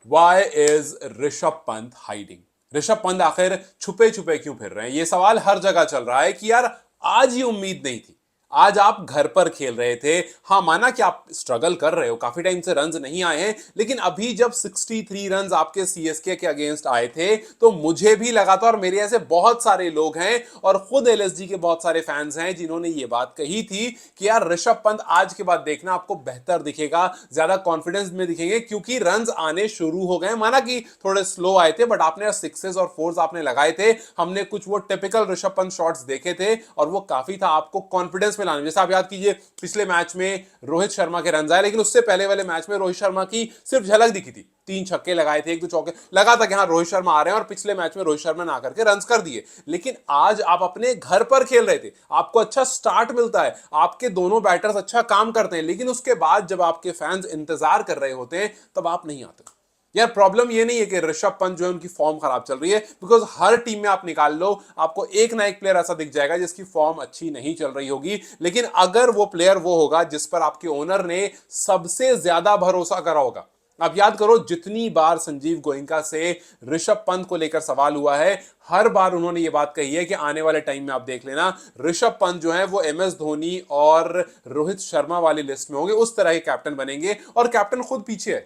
Y is Rishabh Pant hiding? Rishabh Pant आखिर छुपे छुपे क्यों फिर रहे हैं? ये सवाल हर जगह चल रहा है कि यार आज ये उम्मीद नहीं थी। आज आप घर पर खेल रहे थे। हाँ, माना कि आप स्ट्रगल कर रहे हो, काफी टाइम से रन्स नहीं आए हैं, लेकिन अभी जब 63 रन्स आपके सीएसके के अगेंस्ट आए थे तो मुझे भी लगा था, और मेरे ऐसे बहुत सारे लोग हैं और खुद एलएसजी के बहुत सारे फैंस हैं जिन्होंने ये बात कही थी कि यार ऋषभ पंत आज के बाद देखना आपको बेहतर दिखेगा, ज्यादा कॉन्फिडेंस में दिखेंगे, क्योंकि रन्स आने शुरू हो गए। माना कि थोड़े स्लो आए थे, बट आपने सिक्सेस और फोर्स आपने लगाए थे। हमने कुछ वो टिपिकल ऋषभ पंत शॉट्स देखे थे और वो काफी था आपको कॉन्फिडेंस में लाने। जैसे आप याद कीजिए, पिछले मैच में रोहित शर्मा के रन आए, लेकिन उससे पहले वाले मैच में रोहित शर्मा की सिर्फ झलक दिखी थी। 3 छक्के लगाए थे, 1 2 चौके लगा था कि हाँ रोहित शर्मा आ रहे हैं, और पिछले मैच में रोहित शर्मा ना करके रन कर दिए। लेकिन आज आप अपने घर पर खेल रहे थे, आपको अच्छा स्टार्ट मिलता है, आपके दोनों बैटर्स अच्छा काम करते हैं, लेकिन उसके बाद जब आपके फैंस इंतजार कर रहे होते हैं तब आप नहीं आते। यार प्रॉब्लम ये नहीं है कि ऋषभ पंत जो है उनकी फॉर्म खराब चल रही है, बिकॉज हर टीम में आप निकाल लो, आपको एक ना एक प्लेयर ऐसा दिख जाएगा जिसकी फॉर्म अच्छी नहीं चल रही होगी। लेकिन अगर वो प्लेयर वो होगा जिस पर आपके ओनर ने सबसे ज्यादा भरोसा करा होगा। आप याद करो, जितनी बार संजीव गोयनका से ऋषभ पंत को लेकर सवाल हुआ है, हर बार उन्होंने ये बात कही है कि आने वाले टाइम में आप देख लेना, ऋषभ पंत जो है वो एमएस धोनी और रोहित शर्मा वाली लिस्ट में होंगे, उस तरह के कैप्टन बनेंगे। और कैप्टन खुद पीछे है,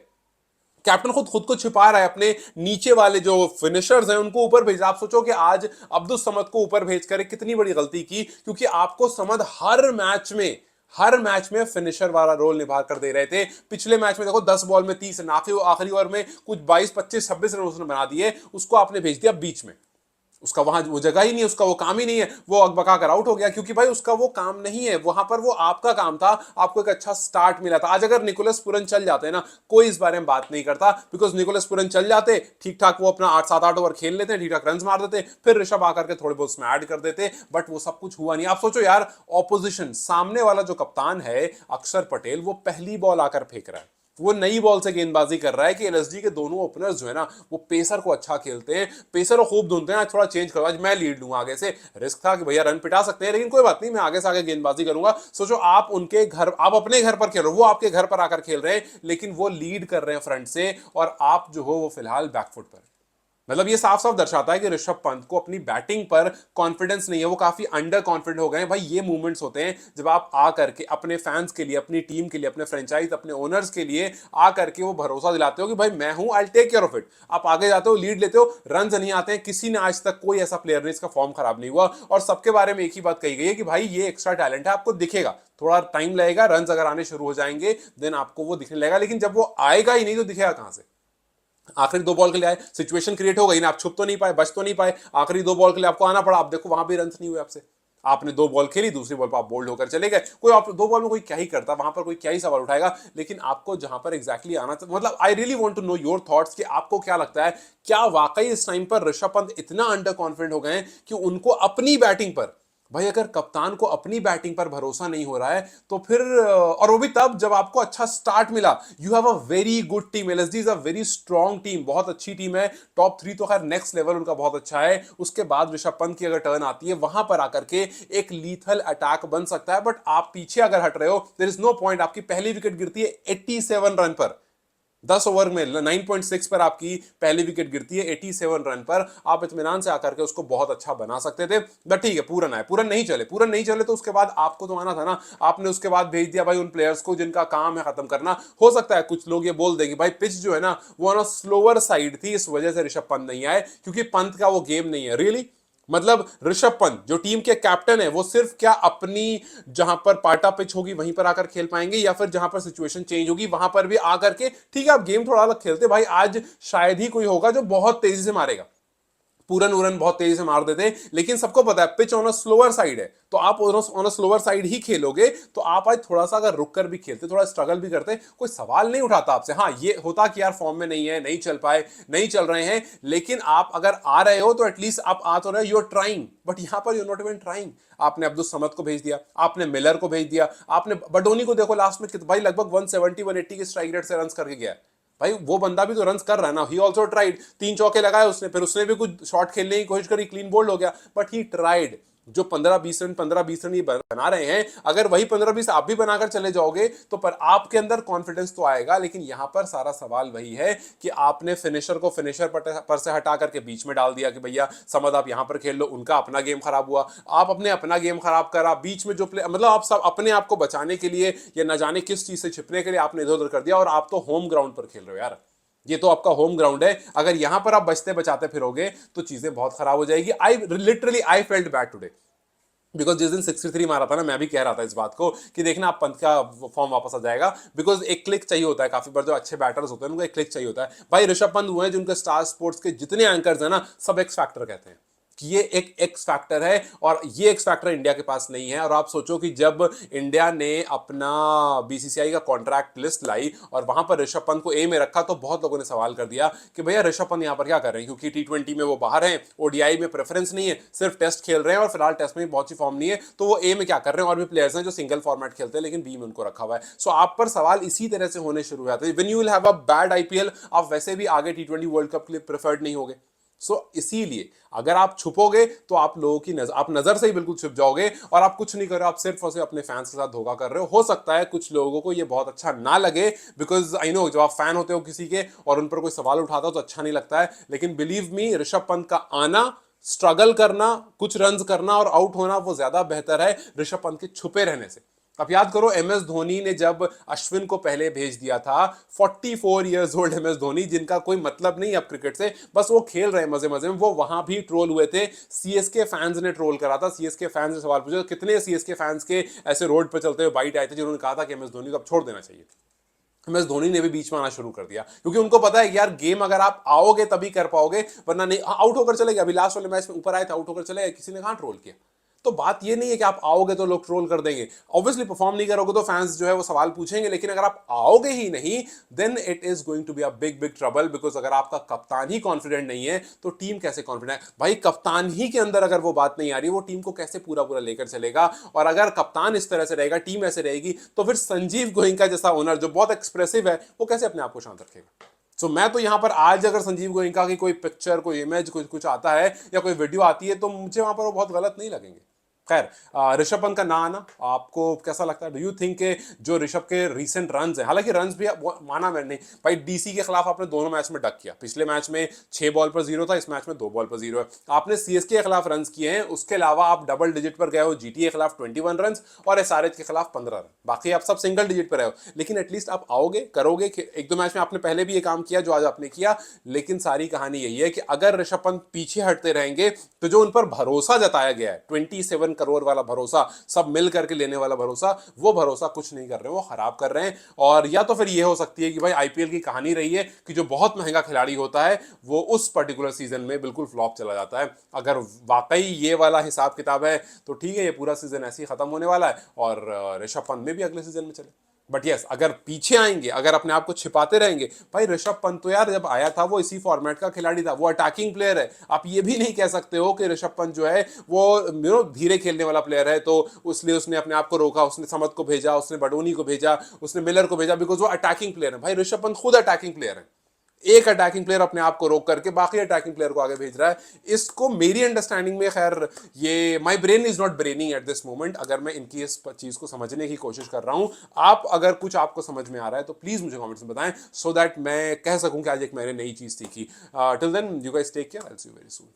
कैप्टन खुद को छिपा रहा है, अपने नीचे वाले जो फिनिशर्स हैं उनको ऊपर भेज रहा है। आप सोचो कि आज अब्दुल समद को ऊपर भेजकर कितनी बड़ी गलती की, क्योंकि आपको समद हर मैच में फिनिशर वाला रोल निभा कर दे रहे थे। पिछले मैच में देखो 10 बॉल में 30 रन, आखिरी ओवर में कुछ 22 25 26 रन उसने बना दिए, उसको आपने भेज दिया बीच में। उसका वहां वो जगह ही नहीं है, उसका वो काम ही नहीं है, वो अकबका कर आउट हो गया, क्योंकि भाई उसका वो काम नहीं है वहां पर, वो आपका काम था, आपको एक अच्छा स्टार्ट मिला था। आज अगर निकोलस पुरन चल जाते हैं ना, कोई इस बारे में बात नहीं करता, बिकॉज निकोलस पुरन चल जाते, ठीक ठाक वो अपना 8 7 8 ओवर खेल लेते, ठीक ठाक रन मार देते, फिर ऋषभ आकर के थोड़े बहुत उसमें ऐड कर देते, बट वो सब कुछ हुआ नहीं। आप सोचो यार, ऑपोजिशन सामने वाला जो कप्तान है अक्षर पटेल, वो पहली बॉल आकर फेंक रहा है, वो नई बॉल से गेंदबाजी कर रहा है कि एलएसजी के दोनों ओपनर्स जो है ना वो पेसर को अच्छा खेलते हैं, पेसर को खूब धुनते हैं। आज थोड़ा चेंज करो, आज मैं लीड लूंगा आगे से। रिस्क था कि भैया रन पिटा सकते हैं, लेकिन कोई बात नहीं, मैं आगे से आगे गेंदबाजी करूंगा। सोचो आप उनके घर, आप अपने घर पर खेल रहे हो, वो आपके घर पर आकर खेल रहे हैं, लेकिन वो लीड कर रहे हैं फ्रंट से, और आप जो हो वो फिलहाल बैकफुट पर। मतलब ये साफ साफ दर्शाता है कि ऋषभ पंत को अपनी बैटिंग पर कॉन्फिडेंस नहीं है, वो काफी अंडर कॉन्फिडेंट हो गए हैं। भाई ये मूवमेंट्स होते हैं जब आप आ करके अपने फैंस के लिए, अपनी टीम के लिए, अपने फ्रेंचाइज, अपने ओनर्स के लिए आ करके वो भरोसा दिलाते हो कि भाई मैं हूं, I take care of it. आप आगे जाते हो, लीड लेते हो, रन नहीं आते हैं। किसी ने आज तक, कोई ऐसा प्लेयर नहीं, इसका फॉर्म खराब नहीं हुआ, और सबके बारे में एक ही बात कही गई है कि भाई ये एक्स्ट्रा टैलेंट है, आपको दिखेगा, थोड़ा टाइम लगेगा, रन अगर आने शुरू हो जाएंगे देन आपको वो दिखने लगेगा, लेकिन जब वो आएगा ही नहीं तो दिखेगा कहां से? आखिरी 2 बॉल के लिए आए, सिचुएशन क्रिएट हो गई ना, आप छुप तो नहीं पाए, बच तो नहीं पाए, आखिरी 2 बॉल के लिए आपको आना पड़ा। आप देखो वहां भी रन नहीं हुए आपसे, आपने 2 बॉल खेली, दूसरी बॉल पर आप बोल्ड होकर चले गए। कोई आप 2 बॉल में कोई क्या ही करता वहां पर, कोई क्या ही सवाल उठाएगा। लेकिन आपको जहां पर एग्जैक्टली आना, मतलब I really want to know your thoughts कि आपको क्या लगता है, क्या वाकई इस टाइम पर ऋषभ पंत इतना अंडर कॉन्फिडेंट हो गए हैं कि उनको अपनी बैटिंग पर, भाई अगर कप्तान को अपनी बैटिंग पर भरोसा नहीं हो रहा है तो फिर, और वो भी तब जब आपको अच्छा स्टार्ट मिला। You have a very good team, LSD is a very strong team, बहुत अच्छी टीम है, टॉप 3 तो खैर नेक्स्ट लेवल उनका बहुत अच्छा है। उसके बाद ऋषभ पंत की अगर टर्न आती है, वहां पर आकर के एक लीथल अटैक बन सकता है, बट आप पीछे अगर हट रहे हो, देयर इज नो पॉइंट। आपकी पहली विकेट गिरती है 87 रन पर, 10 ओवर में 9.6 पर आपकी पहली विकेट गिरती है, 87 रन पर। आप इत्मीनान से आकर के उसको बहुत अच्छा बना सकते थे, बट ठीक है, पूरन आए, पूरन नहीं चले तो उसके बाद आपको तो आना था ना। आपने उसके बाद भेज दिया भाई उन प्लेयर्स को जिनका काम है खत्म करना। हो सकता है कुछ लोग ये बोल देंगे भाई पिच जो है ना वो ना स्लोअर साइड थी, इस वजह से ऋषभ पंत नहीं आए, क्योंकि पंत का वो गेम नहीं है रियली। मतलब ऋषभ पंत जो टीम के कैप्टन है, वो सिर्फ क्या अपनी जहां पर पाटा पिच होगी वहीं पर आकर खेल पाएंगे, या फिर जहां पर सिचुएशन चेंज होगी वहां पर भी आकर के, ठीक है आप गेम थोड़ा अलग खेलते भाई, आज शायद ही कोई होगा जो बहुत तेजी से मारेगा, पूरन उरन बहुत तेजी से मार देते, लेकिन सबको पता है pitch on a slower side है, तो आप ऑन अ स्लोअर साइड ही खेलोगे। तो आप आज थोड़ा सा अगर रुक कर भी खेलते, थोड़ा स्ट्रगल भी करते, कोई सवाल नहीं उठाता आपसे। हाँ ये होता कि यार फॉर्म में नहीं है, नहीं चल पाए, नहीं चल रहे हैं, लेकिन आप अगर आ रहे हो तो एटलीस्ट आप आ तो रहे, यू आर ट्राइंग, बट यहां पर यू नॉट इवन ट्राइंग। आपने अब्दुल समद को भेज दिया, आपने मिलर को भेज दिया, आपने बडोनी को देखो लास्ट में भाई लगभग 170 180 के स्ट्राइक रेट से रन करके गया है। भाई वो बंदा भी तो रन कर रहा है ना, ही ऑल्सो ट्राइड, 3 चौके लगाए उसने, फिर उसने भी कुछ शॉट खेलने की कोशिश करी, क्लीन बोल्ड हो गया, बट ही ट्राइड। जो 15-20 रन ये बना रहे हैं, अगर वही 15-20 आप भी बनाकर चले जाओगे तो पर आपके अंदर कॉन्फिडेंस तो आएगा। लेकिन यहां पर सारा सवाल वही है कि आपने फिनिशर को फिनिशर पर से हटा करके बीच में डाल दिया कि भैया समझ आप यहां पर खेल लो, उनका अपना गेम खराब हुआ, आप अपने अपना गेम खराब करा, बीच में जो प्ले मतलब आप सब अपने आप को बचाने के लिए या न जाने किस चीज से छिपने के लिए आपने इधर उधर कर दिया। और आप तो होम ग्राउंड पर खेल रहे हो यार, ये तो आपका होम ग्राउंड है, अगर यहां पर आप बचते बचाते फिरोगे तो चीजें बहुत खराब हो जाएगी। I felt bad today, because जिस दिन 63 मारा था ना, मैं भी कह रहा था इस बात को कि देखना आप पंत का फॉर्म वापस आ जाएगा, बिकॉज एक क्लिक चाहिए होता है। काफी बार जो अच्छे बैटर्स होते हैं उनको एक क्लिक चाहिए होता है। भाई ऋषभ पंत हुए हैं जिनके स्टार स्पोर्ट्स के जितने एंकर्स हैं ना, सब एक्स फैक्टर कहते हैं कि ये एक एक्स फैक्टर है, और ये एक्स फैक्टर इंडिया के पास नहीं है। और आप सोचो कि जब इंडिया ने अपना बीसीसीआई का कॉन्ट्रैक्ट लिस्ट लाई और वहां पर ऋषभ पंत को ए में रखा, तो बहुत लोगों ने सवाल कर दिया कि भैया ऋषभ पंत यहां पर क्या कर रहे हैं, क्योंकि टी20 में वो बाहर हैं, ओडीआई में प्रेफरेंस नहीं है, सिर्फ टेस्ट खेल रहे हैं और फिलहाल टेस्ट में भी बहुत सी फॉर्म नहीं है, तो वो ए में क्या कर रहे हैं। और भी प्लेयर्स हैं जो सिंगल फॉर्मेट खेलते हैं लेकिन बी में उनको रखा हुआ है। सो आप पर सवाल इसी तरह से होने शुरू हो जाते हैं। When you will have a bad IPL, आप वैसे भी आगे टी20 वर्ल्ड कप के लिए प्रेफर्ड नहीं होगे। इसीलिए अगर आप छुपोगे तो आप लोगों की नजर, आप नजर से ही बिल्कुल छुप जाओगे और आप कुछ नहीं कर रहे हो, आप सिर्फ और सिर्फ अपने फैंस के साथ धोखा कर रहे हो सकता है कुछ लोगों को ये बहुत अच्छा ना लगे, बिकॉज आई नो जब आप फैन होते हो किसी के और उन पर कोई सवाल उठाता हो तो अच्छा नहीं लगता है। लेकिन बिलीव मी, ऋषभ पंत का आना, स्ट्रगल करना, कुछ रन्स करना और आउट होना, वो ज्यादा बेहतर है ऋषभ पंत के छुपे रहने से। अब याद करो एमएस धोनी ने जब अश्विन को पहले भेज दिया था, 44 इयर्स ओल्ड एमएस धोनी, जिनका कोई मतलब नहीं अब क्रिकेट से, बस वो खेल रहे हैं मजे मजे में, वो वहां भी ट्रोल हुए थे। सीएसके फैंस ने ट्रोल करा था, सीएसके फैंस ने सवाल पूछा, कितने सीएसके फैंस के ऐसे रोड पर चलते हुए बाइट आए थे जिन्होंने कहा था कि एमएस धोनी को अब छोड़ देना चाहिए। एमएस धोनी ने भी बीच में आना शुरू कर दिया, क्योंकि उनको पता है कि यार गेम अगर आप आओगे तभी कर पाओगे, वरना नहीं। आउट होकर चले गए, अभी लास्ट वाले मैच में ऊपर आए थे, आउट होकर चले गए, किसी ने कहां ट्रोल किया। तो बात ये नहीं है कि आप आओगे तो लोग ट्रोल कर देंगे, ऑब्वियसली परफॉर्म नहीं करोगे तो फैंस जो है वो सवाल पूछेंगे, लेकिन अगर आप आओगे ही नहीं then it is going to be a big big trouble. Because अगर आपका कप्तान ही कॉन्फिडेंट नहीं है तो टीम कैसे कॉन्फिडेंट है भाई। कप्तान ही के अंदर अगर वो बात नहीं आ रही, वो टीम को कैसे पूरा पूरा लेकर चलेगा। और अगर कप्तान इस तरह से रहेगा, टीम ऐसे रहेगी, तो फिर संजीव गोयनका जैसा ओनर जो बहुत एक्सप्रेसिव है, वो कैसे अपने आप को शांत रखेगा। मैं तो यहां पर आज अगर संजीव गोयनका की कोई पिक्चर, कोई इमेज, कुछ आता है या कोई वीडियो आती है, तो मुझे वहां पर वो बहुत गलत नहीं लगेंगे। खैर, ऋषभ पंत का ना आना आपको कैसा लगता है? डू यू थिंक के जो ऋषभ के रीसेंट रन्स हैं, हालांकि रन्स भी माना मैंने नहीं भाई, डीसी के खिलाफ आपने दोनों मैच में डक किया, पिछले मैच में 6 बॉल पर 0 था, इस मैच में 2 बॉल पर 0 है। आपने सीएसके के खिलाफ रन्स किए हैं, उसके अलावा आप डबल डिजिट पर गए हो, जीटीए के खिलाफ 21 रन और एसआरएच के खिलाफ 15 रन, बाकी आप सब सिंगल डिजिट पर रहे हो। लेकिन एटलीस्ट आप आओगे, करोगे। एक दो मैच में आपने पहले भी ये काम किया जो आज आपने किया, लेकिन सारी कहानी यही है कि अगर ऋषभ पंत पीछे हटते रहेंगे तो जो उन पर भरोसा जताया गया है, 27 करोड़ वाला भरोसा, सब मिल करके लेने वाला भरोसा, वो भरोसा कुछ नहीं कर रहे, वो खराब कर रहे हैं। और या तो फिर ये हो सकती है कि भाई आईपीएल की कहानी रही है कि जो बहुत महंगा खिलाड़ी होता है वो उस पर्टिकुलर सीजन में बिल्कुल फ्लॉप चला जाता है। अगर वाकई ये वाला हिसाब किताब है तो ठीक है, ये पूरा सीजन ऐसे ही खत्म होने वाला है और ऋषभ पंत में भी अगले सीजन में चले। बट यस, अगर पीछे आएंगे, अगर अपने आप को छिपाते रहेंगे, भाई ऋषभ पंत तो यार जब आया था वो इसी फॉर्मेट का खिलाड़ी था, वो अटैकिंग प्लेयर है। आप ये भी नहीं कह सकते हो कि ऋषभ पंत जो है वो धीरे खेलने वाला प्लेयर है, तो उसलिए उसने अपने आप को रोका, उसने समत को भेजा, उसने बडोनी को भेजा, उसने मिलर को भेजा, बिकॉज वो अटैकिंग प्लेयर है। भाई ऋषभ पंत खुद अटैकिंग प्लेयर है, एक अटैकिंग प्लेयर अपने आप को रोक करके बाकी अटैकिंग प्लेयर को आगे भेज रहा है। इसको मेरी अंडरस्टैंडिंग में, खैर ये my brain is not braining at this moment, अगर मैं इनकी इस चीज को समझने की कोशिश कर रहा हूं। आप अगर कुछ आपको समझ में आ रहा है तो प्लीज मुझे कमेंट्स में बताएं, सो दैट मैं कह सकूं कि आज एक मैंने नई चीज सीखी। Till then you guys take care, I will see you very soon.